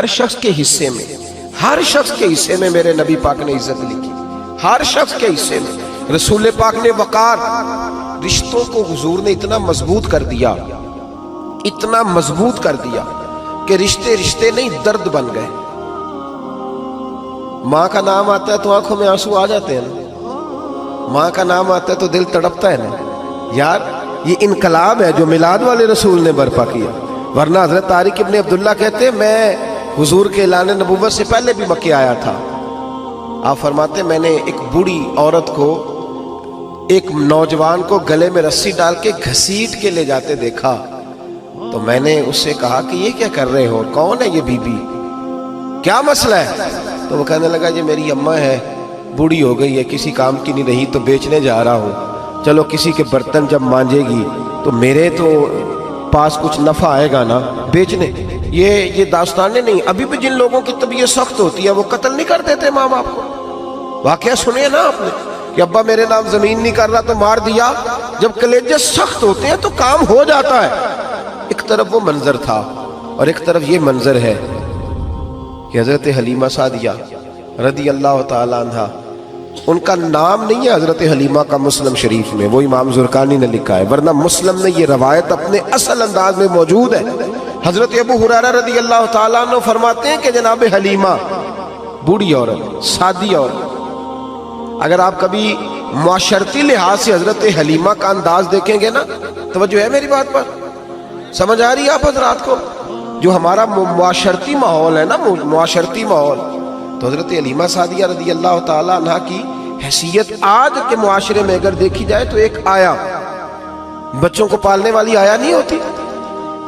ہر شخص کے حصے میں، ہر شخص کے حصے میں میرے نبی پاک نے عزت لکھی، ہر شخص کے حصے میں۔ رسول پاک نے وقار، رشتوں کو حضور نے اتنا مضبوط کر دیا، اتنا مضبوط کر دیا کہ رشتے رشتے نہیں درد بن گئے۔ ماں کا نام آتا ہے تو آنکھوں میں آنسو آ جاتے ہیں نا، ماں کا نام آتا ہے تو دل تڑپتا ہے نا۔ یار یہ انقلاب ہے جو میلاد والے رسول نے برپا کیا، ورنہ حضرت طارق ابن عبداللہ کہتے ہیں میں حضور کے اعلان نبوت سے پہلے بھی مکے آیا تھا۔ آپ فرماتے ہیں میں نے ایک بوڑھی عورت کو، ایک نوجوان کو گلے میں رسی ڈال کے گھسیٹ کے لے جاتے دیکھا، تو میں نے اس سے کہا کہ یہ کیا کر رہے ہو، کون ہے یہ بی بی، کیا مسئلہ ہے؟ تو وہ کہنے لگا یہ میری اماں ہے، بوڑھی ہو گئی ہے، کسی کام کی نہیں رہی تو بیچنے جا رہا ہوں، چلو کسی کے برتن جب مانجے گی تو میرے تو پاس کچھ نفع آئے گا نا بیچنے۔ یہ داستانیں نہیں، ابھی بھی جن لوگوں کی طبیعت سخت ہوتی ہے وہ قتل نہیں کر دیتے ماں باپ کو۔ واقعہ سنیے نا آپ نے کہ ابا میرے نام زمین نہیں کر رہا تو مار دیا۔ جب کلیجے سخت ہوتے ہیں تو کام ہو جاتا ہے۔ ایک طرف وہ منظر تھا اور ایک طرف یہ منظر ہے کہ حضرت حلیمہ سعدیہ رضی اللہ تعالی عنہ، ان کا نام نہیں ہے حضرت حلیمہ کا مسلم شریف میں، وہ امام زرقانی نے لکھا ہے، ورنہ مسلم میں یہ روایت اپنے اصل انداز میں موجود ہے۔ حضرت ابو ہریرہ رضی اللہ تعالیٰ عنہ فرماتے ہیں کہ جناب حلیمہ بوڑھی عورت، سادی عورت، اگر آپ کبھی معاشرتی لحاظ سے حضرت حلیمہ کا انداز دیکھیں گے نا، توجہ ہے میری بات پر، سمجھ آ رہی ہے آپ حضرات کو؟ جو ہمارا معاشرتی ماحول ہے نا، معاشرتی ماحول، تو حضرت حلیمہ سعدیہ رضی اللہ تعالیٰ عنہ کی حیثیت آج کے معاشرے میں اگر دیکھی جائے تو ایک آیا، بچوں کو پالنے والی آیا نہیں ہوتی،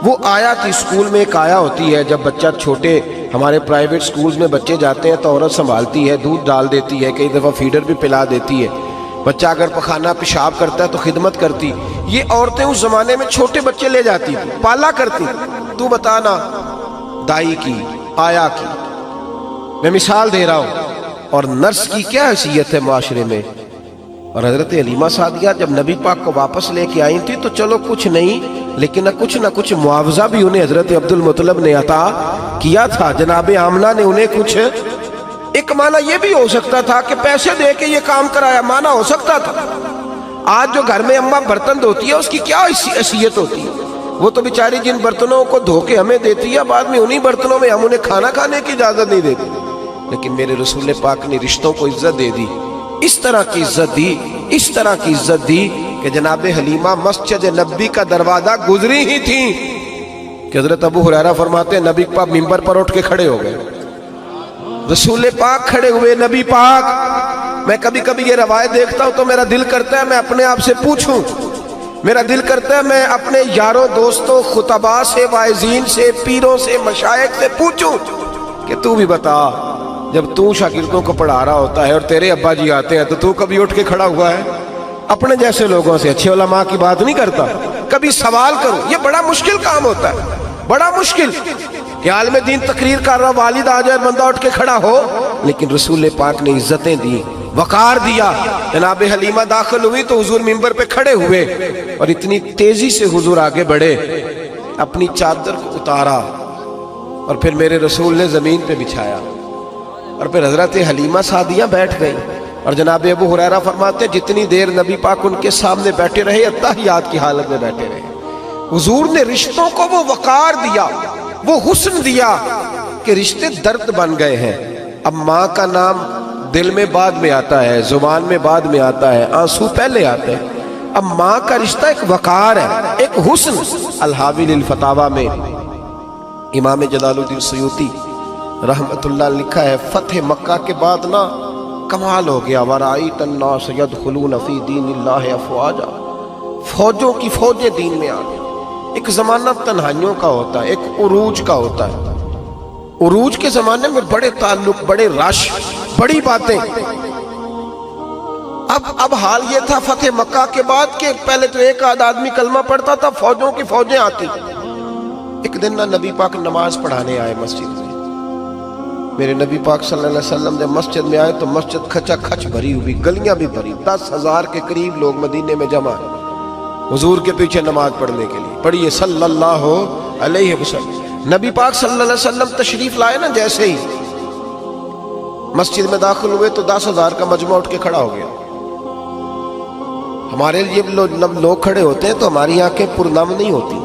وہ آیا تھی۔ اسکول میں ایک آیا ہوتی ہے، جب بچہ چھوٹے ہمارے پرائیویٹ سکولز میں بچے جاتے ہیں تو عورت سنبھالتی ہے، دودھ ڈال دیتی ہے، کئی دفعہ فیڈر بھی پلا دیتی ہے، بچہ اگر پخانہ پیشاب کرتا ہے تو خدمت کرتی۔ یہ عورتیں اس زمانے میں چھوٹے بچے لے جاتی تھی، پالا کرتی۔ تو بتانا دائی کی، آیا کی، میں مثال دے رہا ہوں، اور نرس کی کیا حیثیت ہے معاشرے میں۔ اور حضرت حلیمہ سعدیہ جب نبی پاک کو واپس لے کے آئی تھی تو چلو کچھ نہیں، لیکن نہ کچھ معاوضہ بھی انہیں حضرت عبد المطلب نے عطا کیا تھا۔ جناب آمنہ نے انہیں کچھ، ایک معنی یہ بھی ہو سکتا تھا کہ پیسے دے کے یہ کام کرایا، معنی ہو سکتا تھا۔ آج جو گھر میں اماں برتن دھوتی ہے اس کی کیا حیثیت ہوتی ہے؟ وہ تو بیچاری جن برتنوں کو دھو کے ہمیں دیتی ہے، بعد میں انہی برتنوں میں ہم انہیں کھانا کھانے کی اجازت نہیں دیتے۔ لیکن میرے رسول پاک نے رشتوں کو عزت دے دی، اس طرح کی عزت دی، اس طرح کی عزت دی کہ جناب حلیمہ مسجد نبی کا دروازہ گزری ہی تھی کہ حضرت ابو ہریرہ فرماتے ہیں نبی پاک ممبر پر اٹھ کے کھڑے ہو گئے، رسول پاک کھڑے ہوئے، نبی پاک۔ میں کبھی کبھی یہ روایت دیکھتا ہوں تو میرا دل کرتا ہے میں اپنے آپ سے پوچھوں، میرا دل کرتا ہے میں اپنے یاروں دوستوں خطباء سے، واعظین سے، پیروں سے، مشائخ سے پوچھوں کہ تو بھی بتا، جب تو شاگردوں کو پڑھا رہا ہوتا ہے اور تیرے ابا جی آتے ہیں تو کبھی اٹھ کے کھڑا ہوا ہے؟ اپنے جیسے لوگوں سے، اچھے علماء کی بات نہیں کرتا، کبھی سوال کرو۔ یہ بڑا مشکل کام ہوتا ہے، بڑا مشکل کہ عالم دین تقریر کر رہا، والد آ جائے، بندہ اٹھ کے کھڑا ہو۔ لیکن رسول پاک نے عزتیں دی، وقار دیا۔ جناب حلیمہ داخل ہوئی تو حضور ممبر پہ کھڑے ہوئے اور اتنی تیزی سے حضور آگے بڑھے، اپنی چادر کو اتارا اور پھر میرے رسول نے زمین پہ بچھایا، اور پھر حضرت حلیمہ سعدیہ بیٹھ گئی۔ اور جناب ابو ہریرہ فرماتے ہیں جتنی دیر نبی پاک ان کے سامنے بیٹھے رہے، اتحیات کی حالت میں بیٹھے رہے۔ حضور نے رشتوں کو وہ وقار دیا، وہ حسن دیا کہ رشتے درد بن گئے ہیں۔ اب ماں کا نام دل میں بعد میں آتا ہے، زبان میں بعد میں آتا ہے، آنسو پہلے آتے ہیں۔ اب ماں کا رشتہ ایک وقار ہے، ایک حسن۔ الحاوی للفتاوی میں امام جلال الدین سیوطی رحمت اللہ لکھا ہے فتح مکہ کے بعد نا کمال ہو گیا، وَرَأَيْتَ النَّاسَ يَدْخُلُونَ فِي دِينِ اللَّهِ أَفْوَاجًا، فوجوں کی فوجیں دین میں آ گئی۔ ایک زمانہ تنہائیوں کا ہوتا ہے، ایک عروج کا ہوتا ہے۔ عروج کے زمانے میں بڑے تعلق، بڑے رش، بڑی باتیں۔ اب حال یہ تھا فتح مکہ کے بعد کہ پہلے تو ایک آدمی کلمہ پڑھتا تھا، فوجوں کی فوجیں آتی۔ ایک دن نہ نبی پاک نماز پڑھانے آئے مسجد میں، میرے نبی پاک صلی اللہ علیہ وسلم جب مسجد میں آئے تو مسجد کھچا کھچ بھری ہوئی، گلیاں بھی بھری، 10,000 کے قریب لوگ مدینے میں جمع ہیں حضور کے پیچھے نماز پڑھنے کے لیے۔ پڑھیے صلی اللہ علیہ وسلم۔ نبی پاک صلی اللہ علیہ وسلم تشریف لائے نا، جیسے ہی مسجد میں داخل ہوئے تو 10,000 کا مجمع اٹھ کے کھڑا ہو گیا۔ ہمارے لیے لوگ کھڑے ہوتے ہیں تو ہماری آنکھیں پرنم نہیں ہوتی،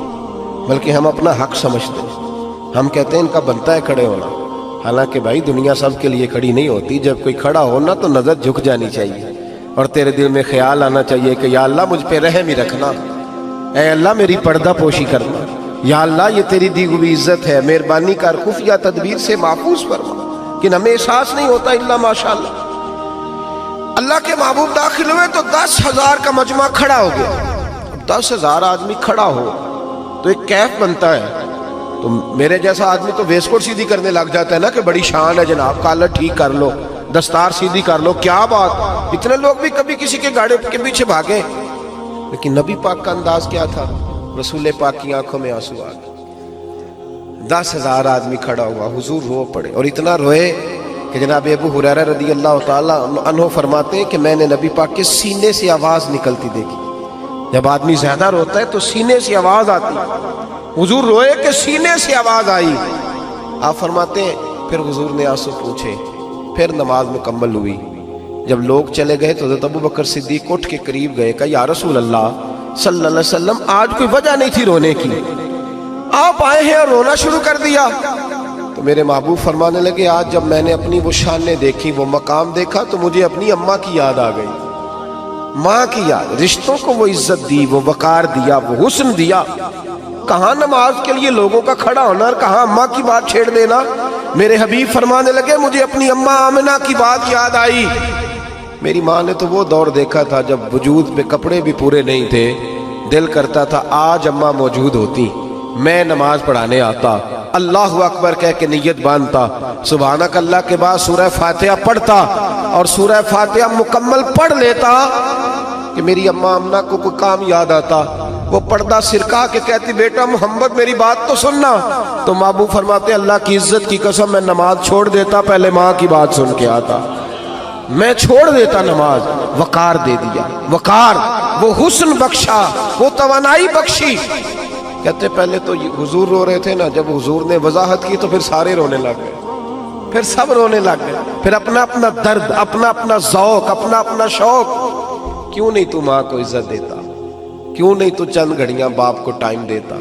بلکہ ہم اپنا حق سمجھتے ہیں۔ ہم کہتے ہیں ان کا بنتا ہے کھڑے ہونا، حالانکہ بھائی دنیا سب کے لیے کھڑی نہیں ہوتی۔ جب کوئی کھڑا ہونا تو نظر جھک جانی چاہیے، اور تیرے دل میں خیال آنا چاہیے کہ یا اللہ مجھ پہ رحم ہی رکھنا، اے اللہ میری پردہ پوشی کرنا، یا اللہ یہ تیری دی ہوئی عزت ہے، مہربانی کر، خفیہ تدبیر سے محفوظ فرما۔ کہ ہمیں احساس نہیں ہوتا الا ماشاءاللہ۔ اللہ کے محبوب داخل ہوئے تو 10,000 کا مجمع کھڑا ہو گیا۔ 10,000 آدمی کھڑا ہو تو ایک کیف بنتا ہے، تو میرے جیسا آدمی تو ویس کوٹ سیدھی کرنے لگ جاتا ہے نا کہ بڑی شان ہے جناب، کالر ٹھیک کر لو، دستار سیدھی کر لو، کیا بات۔ اتنے لوگ بھی کبھی کسی کے گاڑی کے پیچھے بھاگے، لیکن نبی پاک کا انداز کیا تھا؟ رسول پاک کی آنکھوں میں آنسو آ گئے۔ 10,000 آدمی کھڑا ہوا، حضور رو پڑے، اور اتنا روئے کہ جناب ابو ہریرہ رضی اللہ تعالیٰ عنہ فرماتے ہیں کہ میں نے نبی پاک کے سینے سے آواز نکلتی دیکھی۔ جب آدمی زیادہ روتا ہے تو سینے سے آواز آتی، حضور روئے کہ سینے سے آواز آئی۔ آپ فرماتے ہیں پھر حضور نے آنسو پوچھے، پھر نماز مکمل ہوئی۔ جب لوگ چلے گئے تو حضرت ابو بکر صدیق اٹھ کے قریب گئے، کہا یا رسول اللہ صلی اللہ علیہ وسلم آج کوئی وجہ نہیں تھی رونے کی، آپ آئے ہیں اور رونا شروع کر دیا۔ تو میرے محبوب فرمانے لگے آج جب میں نے اپنی وہ شانیں دیکھی، وہ مقام دیکھا، تو مجھے اپنی اماں کی یاد آ گئی، ماں کی یاد۔ رشتوں کو وہ عزت دی، وہ وقار دیا، وہ حسن دیا۔ کہاں نماز کے لیے لوگوں کا کھڑا ہونا اور کہاں اماں کی بات چھیڑ دینا۔ میرے حبیب فرمانے لگے مجھے اپنی اماں آمنہ کی بات یاد آئی۔ میری ماں نے تو وہ دور دیکھا تھا جب وجود پہ کپڑے بھی پورے نہیں تھے، دل کرتا تھا آج اماں موجود ہوتی، میں نماز پڑھانے آتا، اللہ اکبر کہہ کے نیت باندھتا، سبحانک اللہ کے بعد سورہ فاتحہ پڑھتا، اور سورہ فاتحہ مکمل پڑھ لیتا کہ میری اماں آمنہ کو کوئی کام یاد آتا، وہ پردہ سرکا کے کہتی بیٹا محمد میری بات تو سننا، تو محبوب فرماتے اللہ کی عزت کی قسم میں نماز چھوڑ دیتا، پہلے ماں کی بات سن کے آتا، میں چھوڑ دیتا نماز۔ وقار دے دیا، وقار، وہ حسن بخشا، وہ توانائی بخشی۔ کہتے پہلے تو حضور رو رہے تھے نا، جب حضور نے وضاحت کی تو پھر سارے رونے لگ گئے، پھر سب رونے لگ گئے، پھر اپنا اپنا درد، اپنا اپنا ذوق، اپنا اپنا شوق۔ کیوں نہیں تو ماں کو عزت دیتا؟ کیوں نہیں تو چند گھڑیاں باپ کو ٹائم دیتا؟